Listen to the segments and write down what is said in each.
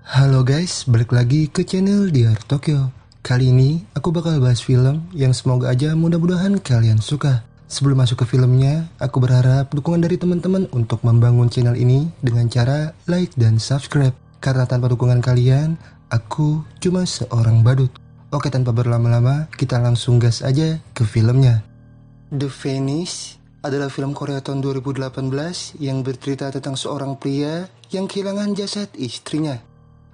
Halo guys, balik lagi ke channel Dear Tokyo. Kali ini aku bakal bahas film yang semoga aja mudah-mudahan kalian suka. Sebelum masuk ke filmnya, aku berharap dukungan dari teman-teman untuk membangun channel ini dengan cara like dan subscribe. Karena tanpa dukungan kalian, aku cuma seorang badut. Oke, tanpa berlama-lama, kita langsung gas aja ke filmnya. The Vanish adalah film Korea tahun 2018 yang bercerita tentang seorang pria yang kehilangan jasad istrinya.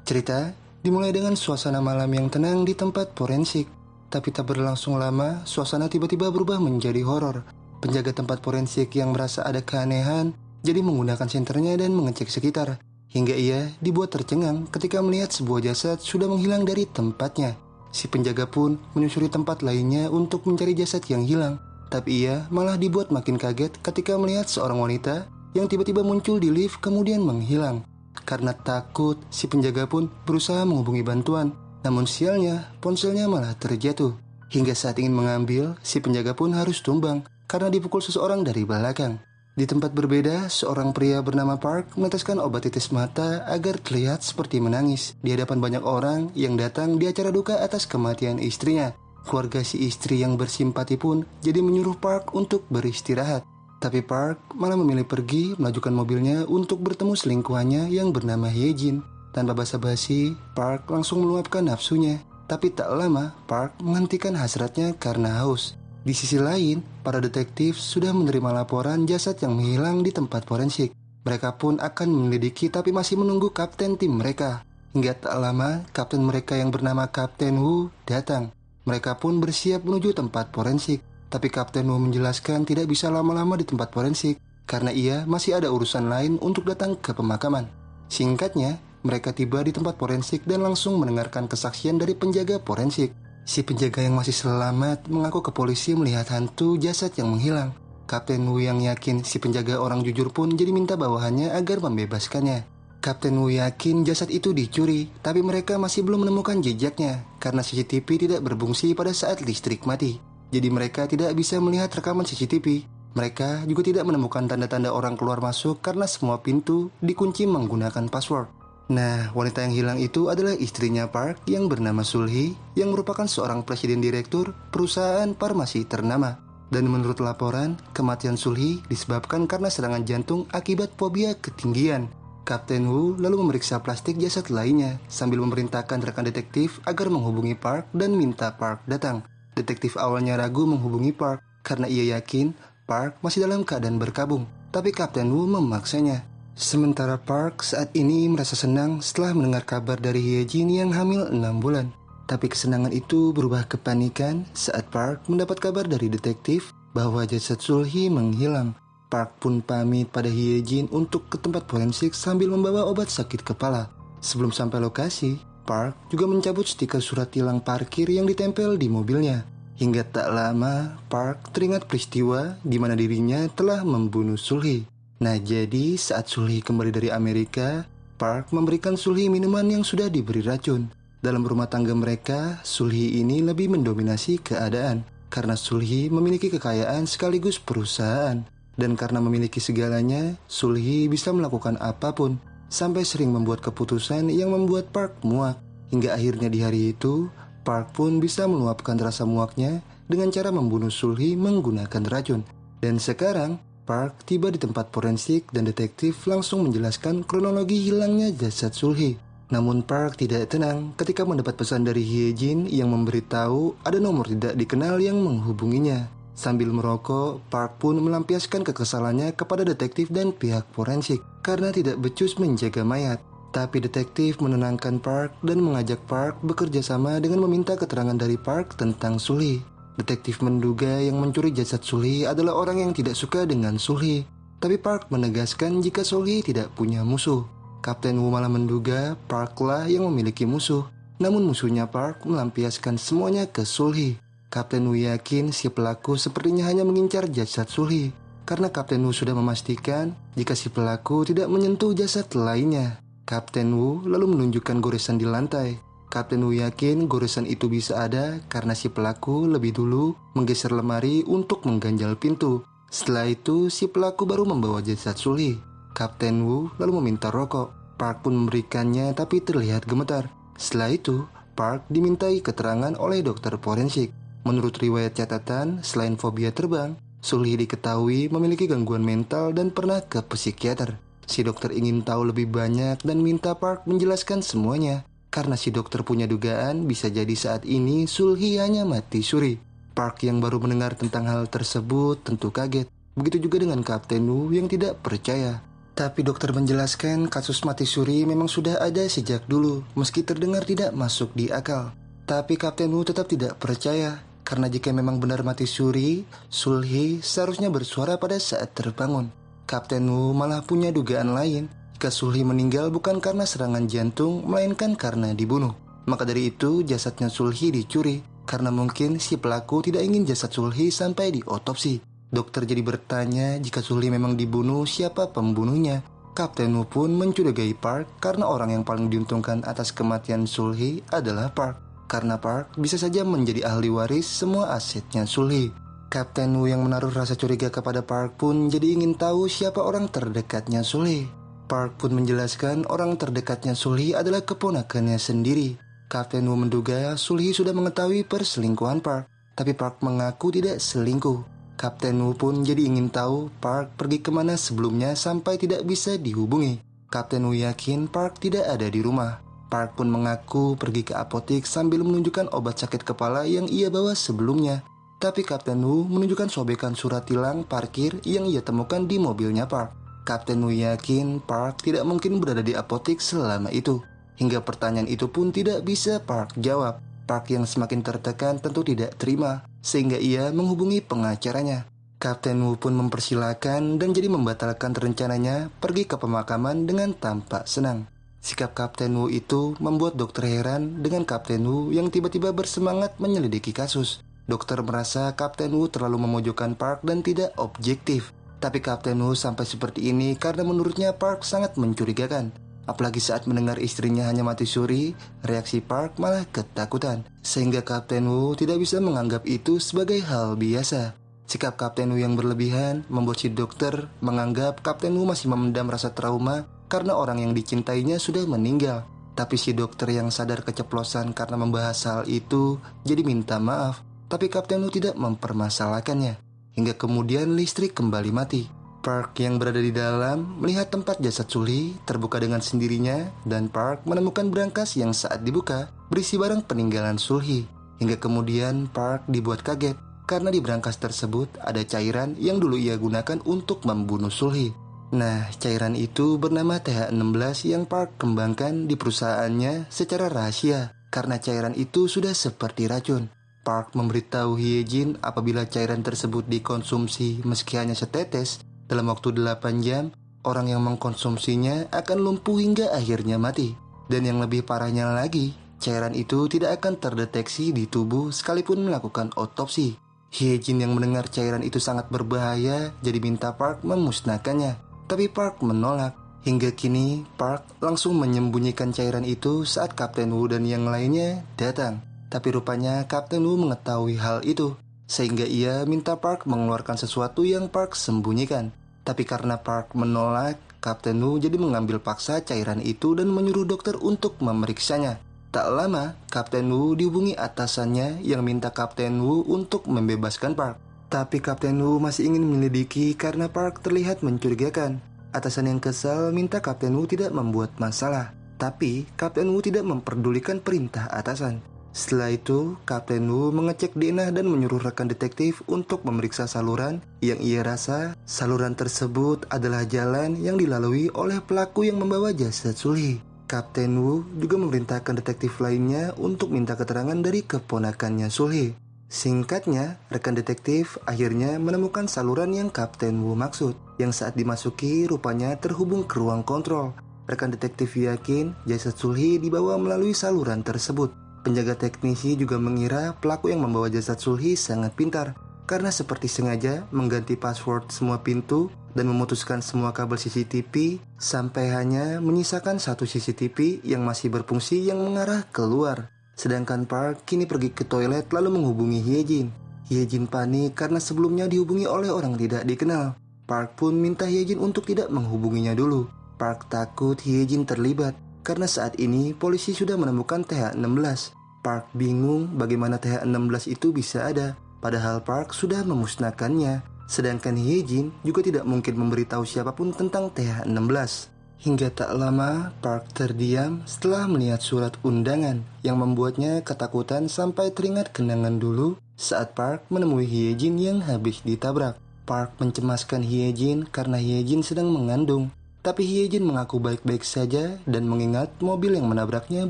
Cerita dimulai dengan suasana malam yang tenang di tempat forensik. Tapi tak berlangsung lama, suasana tiba-tiba berubah menjadi horor. Penjaga tempat forensik yang merasa ada keanehan, jadi menggunakan senternya dan mengecek sekitar. Hingga ia dibuat tercengang ketika melihat sebuah jasad sudah menghilang dari tempatnya. Si penjaga pun menyusuri tempat lainnya untuk mencari jasad yang hilang. Tapi ia malah dibuat makin kaget ketika melihat seorang wanita yang tiba-tiba muncul di lift kemudian menghilang. Karena takut, si penjaga pun berusaha menghubungi bantuan. Namun sialnya, ponselnya malah terjatuh. Hingga saat ingin mengambil, si penjaga pun harus tumbang karena dipukul seseorang dari belakang. Di tempat berbeda, seorang pria bernama Park meneteskan obat titis mata agar terlihat seperti menangis di hadapan banyak orang yang datang di acara duka atas kematian istrinya. Keluarga si istri yang bersimpati pun jadi menyuruh Park untuk beristirahat. Tapi Park malah memilih pergi melajukan mobilnya untuk bertemu selingkuhannya yang bernama Hyejin. Tanpa basa-basi, Park langsung meluapkan nafsunya. Tapi tak lama, Park menghentikan hasratnya karena haus. Di sisi lain, para detektif sudah menerima laporan jasad yang menghilang di tempat forensik. Mereka pun akan menyelidiki tapi masih menunggu kapten tim mereka. Hingga tak lama, kapten mereka yang bernama Kapten Wu datang. Mereka pun bersiap menuju tempat forensik. Tapi Kapten Wu menjelaskan tidak bisa lama-lama di tempat forensik karena ia masih ada urusan lain untuk datang ke pemakaman. Singkatnya, mereka tiba di tempat forensik dan langsung mendengarkan kesaksian dari penjaga forensik. Si penjaga yang masih selamat mengaku ke polisi melihat hantu jasad yang menghilang. Kapten Wu yang yakin si penjaga orang jujur pun jadi minta bawahannya agar membebaskannya. Kapten Wu yakin jasad itu dicuri, tapi mereka masih belum menemukan jejaknya karena CCTV tidak berfungsi pada saat listrik mati. Jadi mereka tidak bisa melihat rekaman CCTV. Mereka juga tidak menemukan tanda-tanda orang keluar masuk karena semua pintu dikunci menggunakan password. Nah, wanita yang hilang itu adalah istrinya Park yang bernama Sulhi, yang merupakan seorang presiden direktur perusahaan farmasi ternama. Dan menurut laporan, kematian Sulhi disebabkan karena serangan jantung akibat fobia ketinggian. Kapten Wu lalu memeriksa plastik jasad lainnya sambil memerintahkan rekan detektif agar menghubungi Park dan minta Park datang. Detektif awalnya ragu menghubungi Park karena ia yakin Park masih dalam keadaan berkabung, tapi Kapten Wu memaksanya. Sementara Park saat ini merasa senang setelah mendengar kabar dari Hyejin yang hamil 6 bulan. Tapi kesenangan itu berubah kepanikan saat Park mendapat kabar dari detektif bahwa jasad Sulhi menghilang. Park pun pamit pada Hyejin untuk ke tempat forensik sambil membawa obat sakit kepala. Sebelum sampai lokasi, Park juga mencabut stiker surat tilang parkir yang ditempel di mobilnya. Hingga tak lama, Park teringat peristiwa di mana dirinya telah membunuh Sulhi. Nah, jadi saat Sulhi kembali dari Amerika, Park memberikan Sulhi minuman yang sudah diberi racun. Dalam rumah tangga mereka, Sulhi ini lebih mendominasi keadaan karena Sulhi memiliki kekayaan sekaligus perusahaan. Dan karena memiliki segalanya, Sulhi bisa melakukan apapun. Sampai sering membuat keputusan yang membuat Park muak. Hingga akhirnya di hari itu, Park pun bisa meluapkan rasa muaknya dengan cara membunuh Sulhi menggunakan racun. Dan sekarang, Park tiba di tempat forensik dan detektif langsung menjelaskan kronologi hilangnya jasad Sulhi. Namun Park tidak tenang ketika mendapat pesan dari Hyejin yang memberitahu ada nomor tidak dikenal yang menghubunginya. Sambil merokok, Park pun melampiaskan kekesalannya kepada detektif dan pihak forensik karena tidak becus menjaga mayat. Tapi detektif menenangkan Park dan mengajak Park bekerja sama dengan meminta keterangan dari Park tentang Sulhi. Detektif menduga yang mencuri jasad Sulhi adalah orang yang tidak suka dengan Sulhi. Tapi Park menegaskan jika Sulhi tidak punya musuh. Kapten Wu malah menduga Park lah yang memiliki musuh. Namun musuhnya Park melampiaskan semuanya ke Sulhi. Kapten Wu yakin si pelaku sepertinya hanya mengincar jasad Sulhi karena Kapten Wu sudah memastikan jika si pelaku tidak menyentuh jasad lainnya. Kapten Wu lalu menunjukkan goresan di lantai. Kapten Wu yakin goresan itu bisa ada karena si pelaku lebih dulu menggeser lemari untuk mengganjal pintu. Setelah itu si pelaku baru membawa jasad Sulhi. Kapten Wu lalu meminta rokok. Park pun memberikannya tapi terlihat gemetar. Setelah itu, Park dimintai keterangan oleh dokter forensik. Menurut riwayat catatan, selain fobia terbang, Sulhi diketahui memiliki gangguan mental dan pernah ke psikiater. Si dokter ingin tahu lebih banyak dan minta Park menjelaskan semuanya. Karena si dokter punya dugaan bisa jadi saat ini Sulhi hanya mati suri. Park yang baru mendengar tentang hal tersebut tentu kaget. Begitu juga dengan Kapten Wu yang tidak percaya. Tapi dokter menjelaskan kasus mati suri memang sudah ada sejak dulu, meski terdengar tidak masuk di akal. Tapi Kapten Wu tetap tidak percaya, karena jika memang benar mati suri, Sulhi seharusnya bersuara pada saat terbangun. Kapten Wu malah punya dugaan lain, jika Sulhi meninggal bukan karena serangan jantung, melainkan karena dibunuh. Maka dari itu jasadnya Sulhi dicuri, karena mungkin si pelaku tidak ingin jasad Sulhi sampai diotopsi. Dokter jadi bertanya jika Sulhi memang dibunuh, siapa pembunuhnya. Kapten Wu pun mencurigai Park karena orang yang paling diuntungkan atas kematian Sulhi adalah Park. Karena Park bisa saja menjadi ahli waris semua asetnya Sulhi. Kapten Wu yang menaruh rasa curiga kepada Park pun jadi ingin tahu siapa orang terdekatnya Sulhi. Park pun menjelaskan orang terdekatnya Sulhi adalah keponakannya sendiri. Kapten Wu menduga Sulhi sudah mengetahui perselingkuhan Park, tapi Park mengaku tidak selingkuh. Kapten Wu pun jadi ingin tahu Park pergi kemana sebelumnya sampai tidak bisa dihubungi. Kapten Wu yakin Park tidak ada di rumah. Park pun mengaku pergi ke apotik sambil menunjukkan obat sakit kepala yang ia bawa sebelumnya. Tapi Kapten Wu menunjukkan sobekan surat tilang parkir yang ia temukan di mobilnya Park. Kapten Wu yakin Park tidak mungkin berada di apotik selama itu. Hingga pertanyaan itu pun tidak bisa Park jawab. Park yang semakin tertekan tentu tidak terima, sehingga ia menghubungi pengacaranya. Kapten Wu pun mempersilahkan dan jadi membatalkan rencananya pergi ke pemakaman dengan tampak senang. Sikap Kapten Wu itu membuat dokter heran dengan Kapten Wu yang tiba-tiba bersemangat menyelidiki kasus. Dokter merasa Kapten Wu terlalu memojokkan Park dan tidak objektif. Tapi Kapten Wu sampai seperti ini karena menurutnya Park sangat mencurigakan. Apalagi saat mendengar istrinya hanya mati suri, reaksi Park malah ketakutan. Sehingga Kapten Wu tidak bisa menganggap itu sebagai hal biasa. Sikap Kapten Wu yang berlebihan membuat si dokter menganggap Kapten Wu masih memendam rasa trauma karena orang yang dicintainya sudah meninggal. Tapi si dokter yang sadar keceplosan karena membahas hal itu jadi minta maaf. Tapi Kapten Wu tidak mempermasalahkannya. Hingga kemudian listrik kembali mati. Park yang berada di dalam melihat tempat jasad Sulhi terbuka dengan sendirinya dan Park menemukan berangkas yang saat dibuka berisi barang peninggalan Sulhi. Hingga kemudian Park dibuat kaget karena di berangkas tersebut ada cairan yang dulu ia gunakan untuk membunuh Sulhi. Nah, cairan itu bernama TH16 yang Park kembangkan di perusahaannya secara rahasia karena cairan itu sudah seperti racun. Park memberitahu Hyejin apabila cairan tersebut dikonsumsi meski hanya setetes, dalam waktu 8 jam, orang yang mengkonsumsinya akan lumpuh hingga akhirnya mati. Dan yang lebih parahnya lagi, cairan itu tidak akan terdeteksi di tubuh sekalipun melakukan otopsi. Hyejin yang mendengar cairan itu sangat berbahaya, jadi minta Park memusnahkannya. Tapi Park menolak. Hingga kini, Park langsung menyembunyikan cairan itu saat Kapten Wu dan yang lainnya datang. Tapi rupanya Kapten Wu mengetahui hal itu, sehingga ia minta Park mengeluarkan sesuatu yang Park sembunyikan. Tapi karena Park menolak, Kapten Wu jadi mengambil paksa cairan itu dan menyuruh dokter untuk memeriksanya. Tak lama, Kapten Wu dihubungi atasannya yang minta Kapten Wu untuk membebaskan Park. Tapi Kapten Wu masih ingin menyelidiki karena Park terlihat mencurigakan. Atasan yang kesal minta Kapten Wu tidak membuat masalah. Tapi Kapten Wu tidak memperdulikan perintah atasan. Setelah itu, Kapten Wu mengecek DNA dan menyuruh rekan detektif untuk memeriksa saluran yang ia rasa saluran tersebut adalah jalan yang dilalui oleh pelaku yang membawa jasad Sulhi. Kapten Wu juga memerintahkan detektif lainnya untuk minta keterangan dari keponakannya Sulhi. Singkatnya, rekan detektif akhirnya menemukan saluran yang Kapten Wu maksud, yang saat dimasuki rupanya terhubung ke ruang kontrol. Rekan detektif yakin jasad Sulhi dibawa melalui saluran tersebut. Penjaga teknisi juga mengira pelaku yang membawa jasad Sulhi sangat pintar karena seperti sengaja mengganti password semua pintu dan memutuskan semua kabel CCTV sampai hanya menyisakan satu CCTV yang masih berfungsi yang mengarah keluar. Sedangkan Park kini pergi ke toilet lalu menghubungi Hyejin. Hyejin panik karena sebelumnya dihubungi oleh orang tidak dikenal. Park pun minta Hyejin untuk tidak menghubunginya dulu. Park takut Hyejin terlibat karena saat ini polisi sudah menemukan TH-16. Park bingung bagaimana TH-16 itu bisa ada, padahal Park sudah memusnahkannya. Sedangkan Hyejin juga tidak mungkin memberitahu siapapun tentang TH-16. Hingga tak lama, Park terdiam setelah melihat surat undangan yang membuatnya ketakutan sampai teringat kenangan dulu saat Park menemui Hyejin yang habis ditabrak. Park mencemaskan Hyejin karena Hyejin sedang mengandung. Tapi Hyejin mengaku baik-baik saja dan mengingat mobil yang menabraknya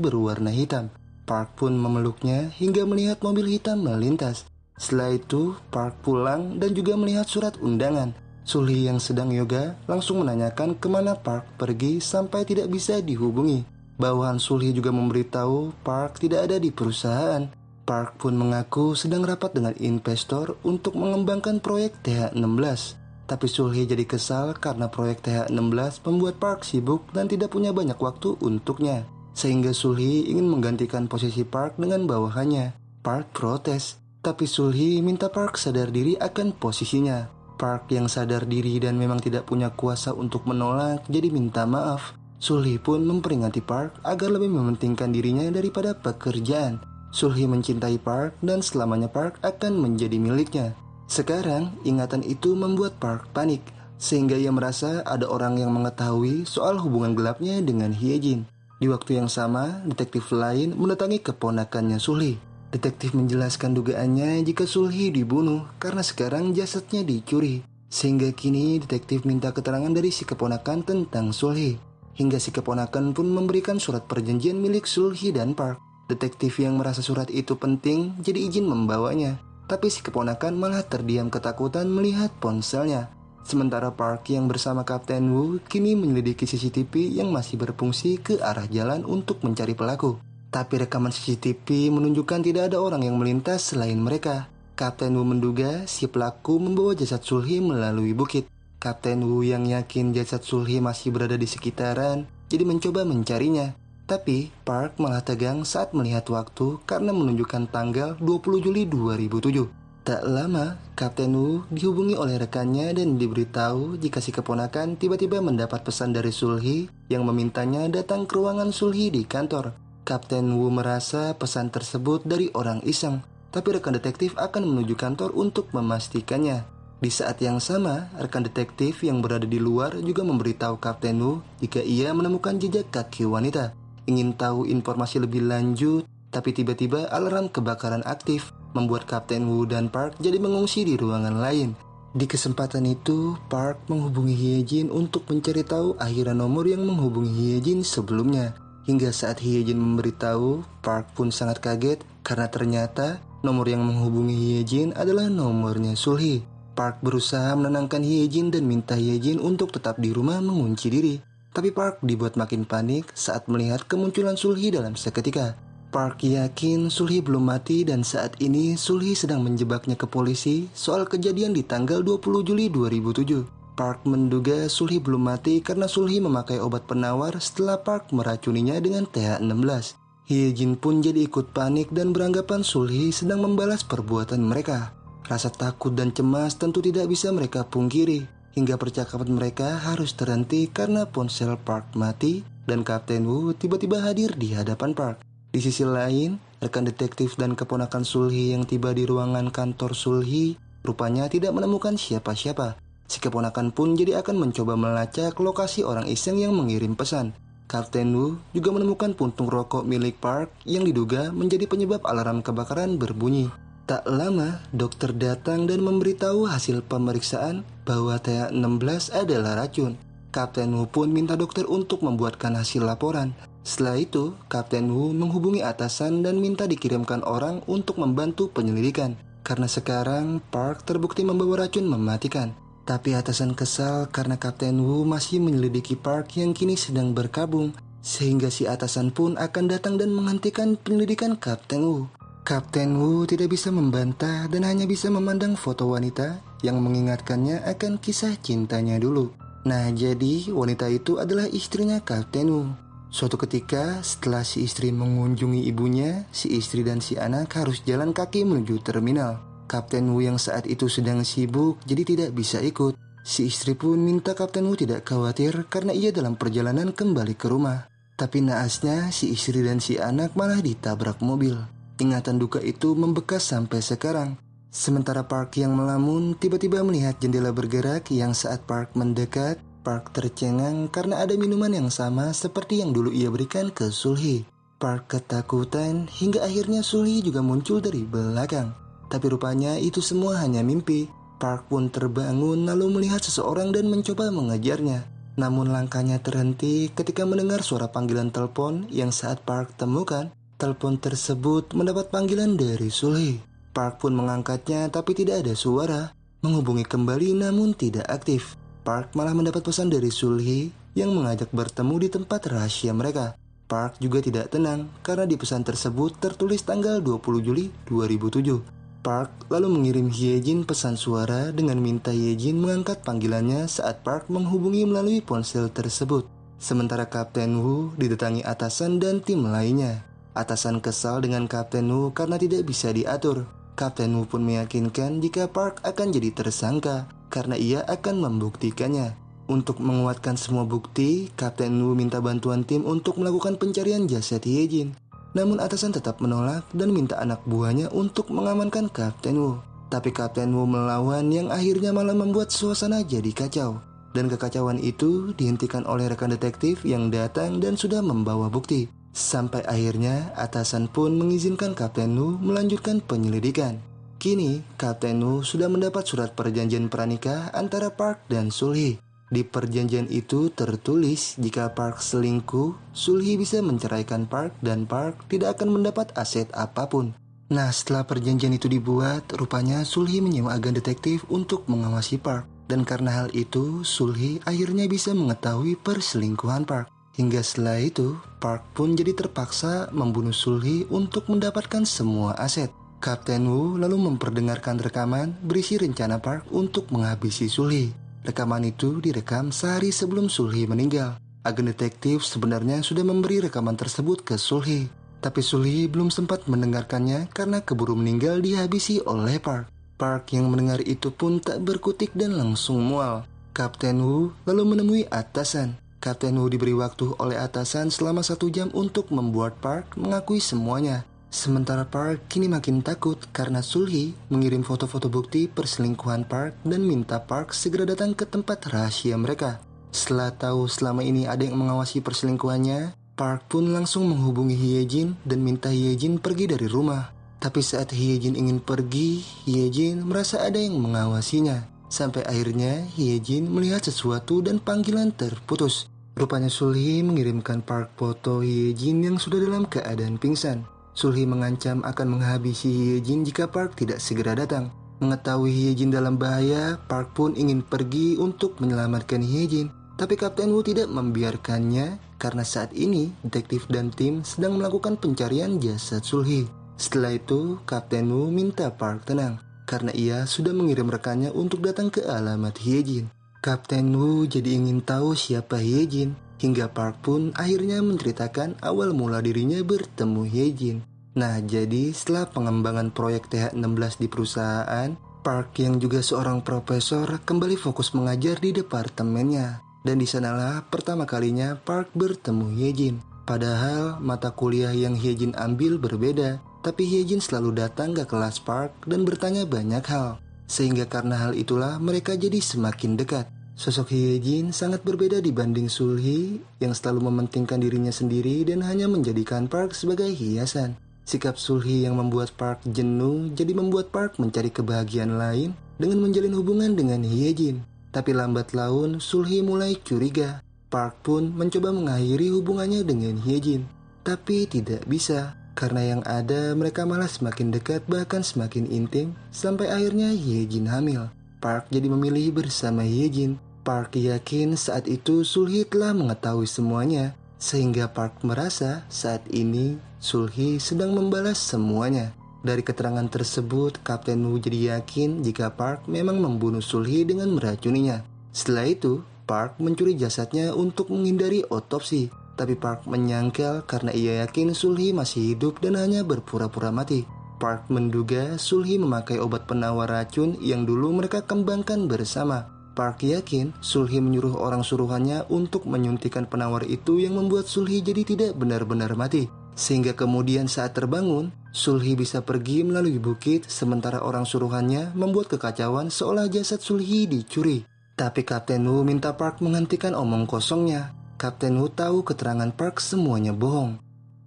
berwarna hitam. Park pun memeluknya hingga melihat mobil hitam melintas. Setelah itu, Park pulang dan juga melihat surat undangan. Sulhi yang sedang yoga langsung menanyakan kemana Park pergi sampai tidak bisa dihubungi. Bawahan Sulhi juga memberitahu Park tidak ada di perusahaan. Park pun mengaku sedang rapat dengan investor untuk mengembangkan proyek TH-16. Tapi Sulhi jadi kesal karena proyek TH-16 membuat Park sibuk dan tidak punya banyak waktu untuknya. Sehingga Sulhi ingin menggantikan posisi Park dengan bawahannya. Park protes, tapi Sulhi minta Park sadar diri akan posisinya. Park yang sadar diri dan memang tidak punya kuasa untuk menolak jadi minta maaf. Sulhi pun memperingati Park agar lebih mementingkan dirinya daripada pekerjaan. Sulhi mencintai Park dan selamanya Park akan menjadi miliknya. Sekarang, ingatan itu membuat Park panik, sehingga ia merasa ada orang yang mengetahui soal hubungan gelapnya dengan Hyejin. Di waktu yang sama, detektif lain mendatangi keponakannya Sulhi. Detektif menjelaskan dugaannya jika Sulhi dibunuh karena sekarang jasadnya dicuri. Sehingga kini detektif minta keterangan dari si keponakan tentang Sulhi. Hingga si keponakan pun memberikan surat perjanjian milik Sulhi dan Park. Detektif yang merasa surat itu penting jadi izin membawanya. Tapi si keponakan malah terdiam ketakutan melihat ponselnya. Sementara Park yang bersama Kapten Wu kini menyelidiki CCTV yang masih berfungsi ke arah jalan untuk mencari pelaku. Tapi rekaman CCTV menunjukkan tidak ada orang yang melintas selain mereka. Kapten Wu menduga si pelaku membawa jasad Sulhi melalui bukit. Kapten Wu yang yakin jasad Sulhi masih berada di sekitaran, jadi mencoba mencarinya. Tapi Park malah tegang saat melihat waktu karena menunjukkan tanggal 20 Juli 2007. Tak lama, Kapten Wu dihubungi oleh rekannya dan diberitahu jika si keponakan tiba-tiba mendapat pesan dari Sulhi yang memintanya datang ke ruangan Sulhi di kantor. Kapten Wu merasa pesan tersebut dari orang iseng, tapi rekan detektif akan menuju kantor untuk memastikannya. Di saat yang sama, rekan detektif yang berada di luar juga memberitahu Kapten Wu jika ia menemukan jejak kaki wanita. Ingin tahu informasi lebih lanjut, tapi tiba-tiba alarm kebakaran aktif, membuat Kapten Wu dan Park jadi mengungsi di ruangan lain. Di kesempatan itu, Park menghubungi Hyejin untuk mencari tahu akhiran nomor yang menghubungi Hyejin sebelumnya. Hingga saat Hyejin memberitahu, Park pun sangat kaget karena ternyata nomor yang menghubungi Hyejin adalah nomornya Sulhi. Park berusaha menenangkan Hyejin dan minta Hyejin untuk tetap di rumah mengunci diri. Tapi Park dibuat makin panik saat melihat kemunculan Sulhi dalam seketika. Park yakin Sulhi belum mati dan saat ini Sulhi sedang menjebaknya ke polisi soal kejadian di tanggal 20 Juli 2007. Park menduga Sulhi belum mati karena Sulhi memakai obat penawar setelah Park meracuninya dengan TH-16. Hyejin pun jadi ikut panik dan beranggapan Sulhi sedang membalas perbuatan mereka. Rasa takut dan cemas tentu tidak bisa mereka pungkiri. Hingga percakapan mereka harus terhenti karena ponsel Park mati dan Kapten Wu tiba-tiba hadir di hadapan Park. Di sisi lain, rekan detektif dan keponakan Sulhi yang tiba di ruangan kantor Sulhi rupanya tidak menemukan siapa-siapa. Si keponakan pun jadi akan mencoba melacak lokasi orang iseng yang mengirim pesan. Kapten Wu juga menemukan puntung rokok milik Park yang diduga menjadi penyebab alarm kebakaran berbunyi. Tak lama, dokter datang dan memberitahu hasil pemeriksaan bahwa TH-16 adalah racun. Kapten Wu pun minta dokter untuk membuatkan hasil laporan. Setelah itu, Kapten Wu menghubungi atasan dan minta dikirimkan orang untuk membantu penyelidikan. Karena sekarang Park terbukti membawa racun mematikan. Tapi atasan kesal karena Kapten Wu masih menyelidiki Park yang kini sedang berkabung. Sehingga si atasan pun akan datang dan menghentikan penyelidikan Kapten Wu. Kapten Wu tidak bisa membantah dan hanya bisa memandang foto wanita yang mengingatkannya akan kisah cintanya dulu. Nah, jadi wanita itu adalah istrinya Kapten Wu. Suatu ketika, setelah si istri mengunjungi ibunya, si istri dan si anak harus jalan kaki menuju terminal. Kapten Wu yang saat itu sedang sibuk jadi tidak bisa ikut. Si istri pun minta Kapten Wu tidak khawatir karena ia dalam perjalanan kembali ke rumah. Tapi naasnya si istri dan si anak malah ditabrak mobil. Ingatan duka itu membekas sampai sekarang. Sementara Park yang melamun tiba-tiba melihat jendela bergerak yang saat Park mendekat, Park tercengang karena ada minuman yang sama seperti yang dulu ia berikan ke Sulhi. Park ketakutan hingga akhirnya Sulhi juga muncul dari belakang. Tapi rupanya itu semua hanya mimpi. Park pun terbangun lalu melihat seseorang dan mencoba mengejarnya. Namun langkahnya terhenti ketika mendengar suara panggilan telepon yang saat Park temukan. Telepon tersebut mendapat panggilan dari Sulhi. Park pun mengangkatnya tapi tidak ada suara. Menghubungi kembali namun tidak aktif. Park malah mendapat pesan dari Sulhi yang mengajak bertemu di tempat rahasia mereka. Park juga tidak tenang karena di pesan tersebut tertulis tanggal 20 Juli 2007. Park lalu mengirim Hyejin pesan suara dengan minta Hyejin mengangkat panggilannya saat Park menghubungi melalui ponsel tersebut. Sementara Kapten Wu didatangi atasan dan tim lainnya. Atasan kesal dengan Kapten Wu karena tidak bisa diatur. Kapten Wu pun meyakinkan jika Park akan jadi tersangka karena ia akan membuktikannya. Untuk menguatkan semua bukti, Kapten Wu minta bantuan tim untuk melakukan pencarian jasad Hyejin. Namun atasan tetap menolak dan minta anak buahnya untuk mengamankan Kapten Wu. Tapi Kapten Wu melawan yang akhirnya malah membuat suasana jadi kacau. Dan kekacauan itu dihentikan oleh rekan detektif yang datang dan sudah membawa bukti. Sampai akhirnya atasan pun mengizinkan Kapten Wu melanjutkan penyelidikan. Kini Kapten Wu sudah mendapat surat perjanjian pranikah antara Park dan Sulhi. Di perjanjian itu tertulis jika Park selingkuh, Sulhi bisa menceraikan Park dan Park tidak akan mendapat aset apapun. Nah, setelah perjanjian itu dibuat, rupanya Sulhi menyewa agen detektif untuk mengawasi Park. Dan karena hal itu, Sulhi akhirnya bisa mengetahui perselingkuhan Park. Hingga setelah itu, Park pun jadi terpaksa membunuh Sulhi untuk mendapatkan semua aset. Kapten Wu lalu memperdengarkan rekaman berisi rencana Park untuk menghabisi Sulhi. Rekaman itu direkam sehari sebelum Sulhi meninggal. Agen detektif sebenarnya sudah memberi rekaman tersebut ke Sulhi. Tapi Sulhi belum sempat mendengarkannya karena keburu meninggal dihabisi oleh Park. Park yang mendengar itu pun tak berkutik dan langsung mual. Kapten Wu lalu menemui atasan. Kapten Wu diberi waktu oleh atasan selama 1 jam untuk membuat Park mengakui semuanya. Sementara Park kini makin takut karena Sulhi mengirim foto-foto bukti perselingkuhan Park dan minta Park segera datang ke tempat rahasia mereka. Setelah tahu selama ini ada yang mengawasi perselingkuhannya, Park pun langsung menghubungi Hyejin dan minta Hyejin pergi dari rumah. Tapi saat Hyejin ingin pergi, Hyejin merasa ada yang mengawasinya. Sampai akhirnya Hyejin melihat sesuatu dan panggilan terputus. Rupanya Sulhi mengirimkan Park foto Hyejin yang sudah dalam keadaan pingsan. Sulhi mengancam akan menghabisi Hyejin jika Park tidak segera datang. Mengetahui Hyejin dalam bahaya, Park pun ingin pergi untuk menyelamatkan Hyejin. Tapi Kapten Wu tidak membiarkannya karena saat ini detektif dan tim sedang melakukan pencarian jasad Sulhi. Setelah itu, Kapten Wu minta Park tenang karena ia sudah mengirim rekannya untuk datang ke alamat Hyejin. Kapten Wu jadi ingin tahu siapa Hyejin. Hingga Park pun akhirnya menceritakan awal mula dirinya bertemu Hyejin. Nah, jadi setelah pengembangan proyek TH16 di perusahaan, Park yang juga seorang profesor kembali fokus mengajar di departemennya. Dan di sanalah pertama kalinya Park bertemu Hyejin. Padahal mata kuliah yang Hyejin ambil berbeda, tapi Hyejin selalu datang ke kelas Park dan bertanya banyak hal. Sehingga karena hal itulah mereka jadi semakin dekat. Sosok Hyejin sangat berbeda dibanding Sulhi yang selalu mementingkan dirinya sendiri dan hanya menjadikan Park sebagai hiasan. Sikap Sulhi yang membuat Park jenuh jadi membuat Park mencari kebahagiaan lain dengan menjalin hubungan dengan Hyejin. Tapi lambat laun Sulhi mulai curiga. Park pun mencoba mengakhiri hubungannya dengan Hyejin. Tapi tidak bisa karena yang ada mereka malah semakin dekat bahkan semakin intim sampai akhirnya Hyejin hamil. Park jadi memilih bersama Hyejin. Park yakin saat itu Sulhi telah mengetahui semuanya, sehingga Park merasa saat ini Sulhi sedang membalas semuanya. Dari keterangan tersebut, Kapten Wu jadi yakin jika Park memang membunuh Sulhi dengan meracuninya. Setelah itu, Park mencuri jasadnya untuk menghindari otopsi. Tapi Park menyangkal karena ia yakin Sulhi masih hidup dan hanya berpura-pura mati. Park menduga Sulhi memakai obat penawar racun yang dulu mereka kembangkan bersama. Park yakin Sulhi menyuruh orang suruhannya untuk menyuntikkan penawar itu yang membuat Sulhi jadi tidak benar-benar mati. Sehingga kemudian saat terbangun, Sulhi bisa pergi melalui bukit sementara orang suruhannya membuat kekacauan seolah jasad Sulhi dicuri. Tapi Kapten Wu minta Park menghentikan omong kosongnya. Kapten Wu tahu keterangan Park semuanya bohong.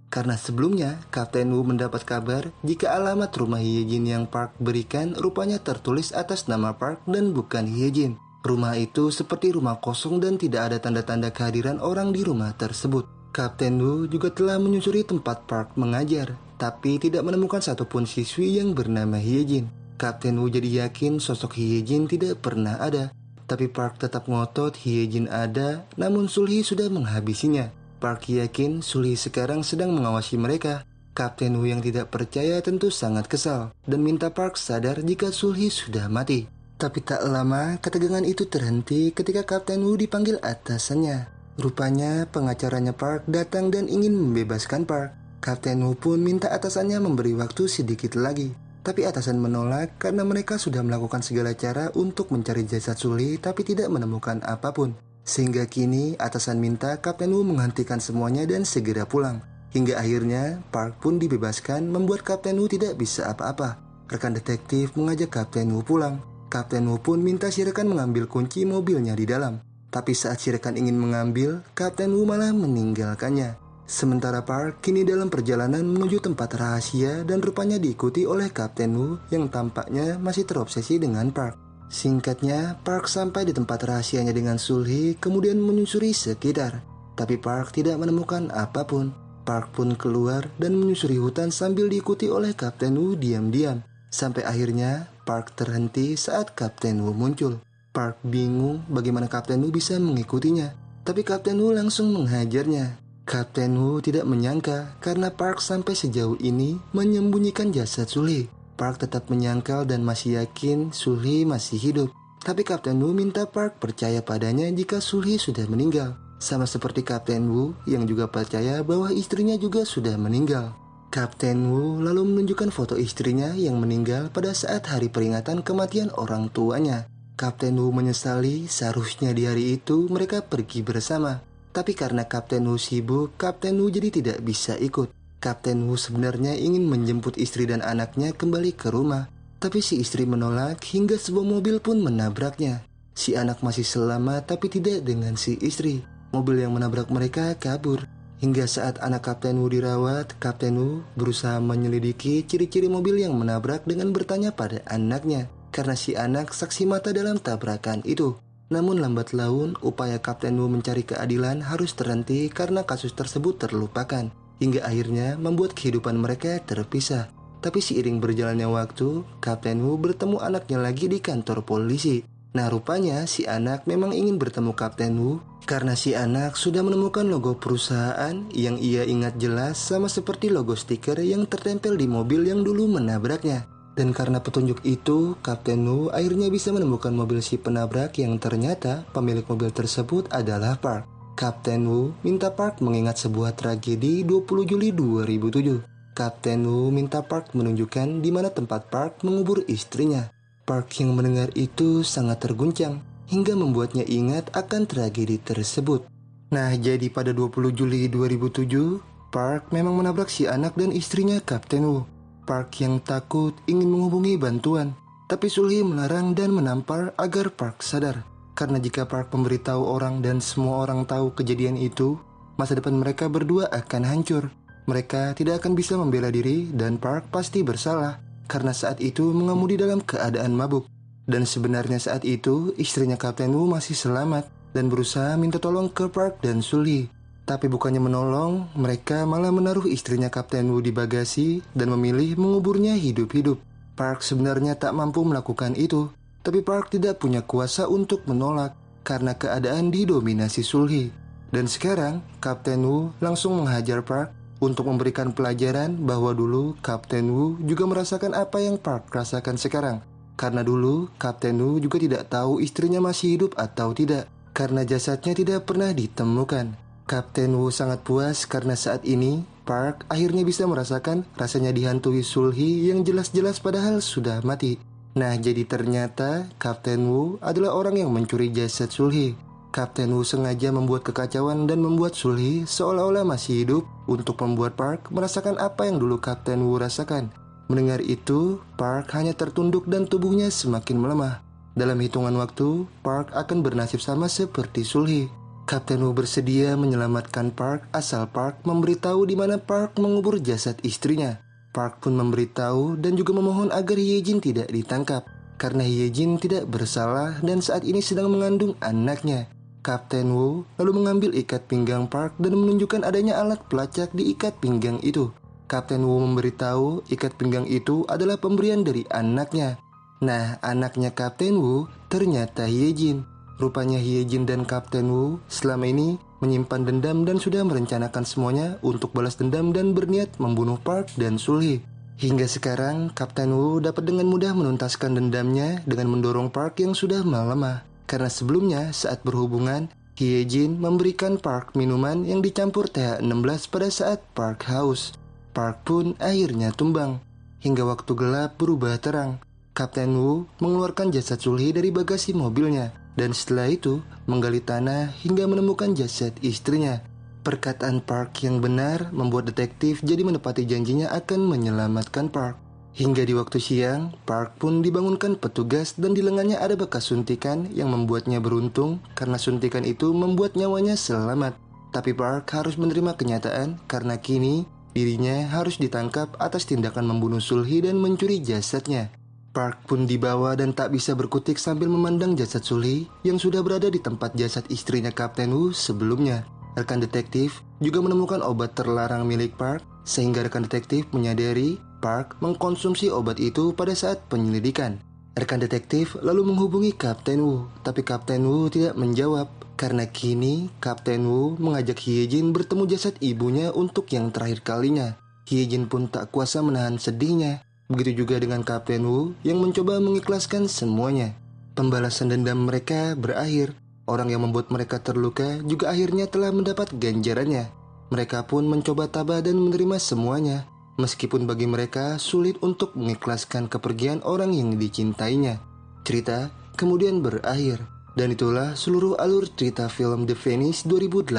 Karena sebelumnya, Kapten Wu mendapat kabar jika alamat rumah Hyejin yang Park berikan rupanya tertulis atas nama Park dan bukan Hyejin. Rumah itu seperti rumah kosong dan tidak ada tanda-tanda kehadiran orang di rumah tersebut. Kapten Wu juga telah menyusuri tempat Park mengajar, tapi tidak menemukan satupun siswi yang bernama Hyejin. Kapten Wu jadi yakin sosok Hyejin tidak pernah ada. Tapi Park tetap ngotot Hyejin ada, namun Sulhi sudah menghabisinya. Park yakin Sulhi sekarang sedang mengawasi mereka. Kapten Wu yang tidak percaya tentu sangat kesal dan minta Park sadar jika Sulhi sudah mati. Tapi tak lama ketegangan itu terhenti ketika Kapten Wu dipanggil atasannya. Rupanya pengacaranya Park datang dan ingin membebaskan Park. Kapten Wu pun minta atasannya memberi waktu sedikit lagi. Tapi atasan menolak karena mereka sudah melakukan segala cara untuk mencari jasad Sulhi tapi tidak menemukan apapun. Sehingga kini atasan minta Kapten Wu menghentikan semuanya dan segera pulang. Hingga akhirnya Park pun dibebaskan membuat Kapten Wu tidak bisa apa-apa. Rekan detektif mengajak Kapten Wu pulang. Kapten Wu pun minta si rekan mengambil kunci mobilnya di dalam. Tapi saat si rekan ingin mengambil, Kapten Wu malah meninggalkannya. Sementara Park kini dalam perjalanan menuju tempat rahasia dan rupanya diikuti oleh Kapten Wu yang tampaknya masih terobsesi dengan Park. Singkatnya, Park sampai di tempat rahasianya dengan Sulhi kemudian menyusuri sekitar. Tapi Park tidak menemukan apapun. Park pun keluar dan menyusuri hutan sambil diikuti oleh Kapten Wu diam-diam. Sampai akhirnya Park terhenti saat Kapten Wu muncul. Park bingung bagaimana Kapten Wu bisa mengikutinya. Tapi Kapten Wu langsung menghajarnya. Kapten Wu tidak menyangka karena Park sampai sejauh ini menyembunyikan jasad Sulhi. Park tetap menyangkal dan masih yakin Sulhi masih hidup. Tapi Kapten Wu minta Park percaya padanya jika Sulhi sudah meninggal. Sama seperti Kapten Wu yang juga percaya bahwa istrinya juga sudah meninggal. Kapten Wu lalu menunjukkan foto istrinya yang meninggal pada saat hari peringatan kematian orang tuanya. Kapten Wu menyesali seharusnya di hari itu mereka pergi bersama. Tapi karena Kapten Wu sibuk, Kapten Wu jadi tidak bisa ikut. Kapten Wu sebenarnya ingin menjemput istri dan anaknya kembali ke rumah. Tapi si istri menolak hingga sebuah mobil pun menabraknya. Si anak masih selamat tapi tidak dengan si istri. Mobil yang menabrak mereka kabur. Hingga saat anak Kapten Wu dirawat, Kapten Wu berusaha menyelidiki ciri-ciri mobil yang menabrak dengan bertanya pada anaknya. Karena si anak saksi mata dalam tabrakan itu. Namun lambat laun, upaya Kapten Wu mencari keadilan harus terhenti karena kasus tersebut terlupakan. Hingga akhirnya membuat kehidupan mereka terpisah. Tapi seiring berjalannya waktu, Kapten Wu bertemu anaknya lagi di kantor polisi. Nah rupanya si anak memang ingin bertemu Kapten Wu karena si anak sudah menemukan logo perusahaan yang ia ingat jelas sama seperti logo stiker yang tertempel di mobil yang dulu menabraknya. Dan karena petunjuk itu, Kapten Wu akhirnya bisa menemukan mobil si penabrak yang ternyata pemilik mobil tersebut adalah Park. Kapten Wu minta Park mengingat sebuah tragedi 20 Juli 2007. Kapten Wu minta Park menunjukkan di mana tempat Park mengubur istrinya. Park yang mendengar itu sangat terguncang hingga membuatnya ingat akan tragedi tersebut. Nah, jadi pada 20 Juli 2007, Park memang menabrak si anak dan istrinya Kapten Wu. Park yang takut ingin menghubungi bantuan, tapi Sulhi melarang dan menampar agar Park sadar. Karena jika Park memberitahu orang dan semua orang tahu kejadian itu, masa depan mereka berdua akan hancur. Mereka tidak akan bisa membela diri dan Park pasti bersalah karena saat itu mengemudi dalam keadaan mabuk. Dan sebenarnya saat itu istrinya Kapten Wu masih selamat dan berusaha minta tolong ke Park dan Sulhi. Tapi bukannya menolong, mereka malah menaruh istrinya Kapten Wu di bagasi dan memilih menguburnya hidup-hidup. Park sebenarnya tak mampu melakukan itu. Tapi Park tidak punya kuasa untuk menolak karena keadaan didominasi Sulhi. Dan sekarang Kapten Wu langsung menghajar Park untuk memberikan pelajaran bahwa dulu Kapten Wu juga merasakan apa yang Park rasakan sekarang. Karena dulu Kapten Wu juga tidak tahu istrinya masih hidup atau tidak karena jasadnya tidak pernah ditemukan. Kapten Wu sangat puas karena saat ini Park akhirnya bisa merasakan rasanya dihantui Sulhi yang jelas-jelas padahal sudah mati. Nah, jadi ternyata Kapten Wu adalah orang yang mencuri jasad Sulhi. Kapten Wu sengaja membuat kekacauan dan membuat Sulhi seolah-olah masih hidup untuk membuat Park merasakan apa yang dulu Kapten Wu rasakan. Mendengar itu, Park hanya tertunduk dan tubuhnya semakin melemah. Dalam hitungan waktu, Park akan bernasib sama seperti Sulhi. Kapten Wu bersedia menyelamatkan Park asal Park memberitahu di mana Park mengubur jasad istrinya. Park pun memberitahu dan juga memohon agar Hyejin tidak ditangkap karena Hyejin tidak bersalah dan saat ini sedang mengandung anaknya. Kapten Wu lalu mengambil ikat pinggang Park dan menunjukkan adanya alat pelacak di ikat pinggang itu. Kapten Wu memberitahu ikat pinggang itu adalah pemberian dari anaknya. Nah, anaknya Kapten Wu ternyata Hyejin. Rupanya Hyejin dan Kapten Wu selama ini menyimpan dendam dan sudah merencanakan semuanya untuk balas dendam dan berniat membunuh Park dan Sulhi. Hingga sekarang, Kapten Wu dapat dengan mudah menuntaskan dendamnya dengan mendorong Park yang sudah melemah. Karena sebelumnya saat berhubungan, Hyejin memberikan Park minuman yang dicampur TH16 pada saat Park haus. Park pun akhirnya tumbang. Hingga waktu gelap berubah terang. Kapten Wu mengeluarkan jasad Sulhi dari bagasi mobilnya. Dan setelah itu, menggali tanah hingga menemukan jasad istrinya. Perkataan Park yang benar membuat detektif jadi menepati janjinya akan menyelamatkan Park. Hingga di waktu siang, Park pun dibangunkan petugas dan di lengannya ada bekas suntikan yang membuatnya beruntung karena suntikan itu membuat nyawanya selamat. Tapi Park harus menerima kenyataan karena kini dirinya harus ditangkap atas tindakan membunuh Sulhi dan mencuri jasadnya. Park pun dibawa dan tak bisa berkutik sambil memandang jasad Sulhi yang sudah berada di tempat jasad istrinya Kapten Wu sebelumnya. Rekan detektif juga menemukan obat terlarang milik Park sehingga rekan detektif menyadari Park mengkonsumsi obat itu pada saat penyelidikan. Rekan detektif lalu menghubungi Kapten Wu, tapi Kapten Wu tidak menjawab karena kini Kapten Wu mengajak Hyejin bertemu jasad ibunya untuk yang terakhir kalinya. Hyejin pun tak kuasa menahan sedihnya. Begitu juga dengan Kapten Wu yang mencoba mengikhlaskan semuanya. Pembalasan dendam mereka berakhir. Orang yang membuat mereka terluka juga akhirnya telah mendapat ganjarannya. Mereka pun mencoba tabah dan menerima semuanya. Meskipun bagi mereka sulit untuk mengikhlaskan kepergian orang yang dicintainya. Cerita kemudian berakhir. Dan itulah seluruh alur cerita film The Vanish 2018.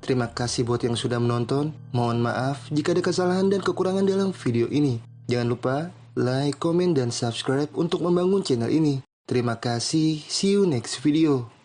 Terima kasih buat yang sudah menonton. Mohon maaf jika ada kesalahan dan kekurangan dalam video ini. Jangan lupa like, komen, dan subscribe untuk membangun channel ini. Terima kasih, see you next video.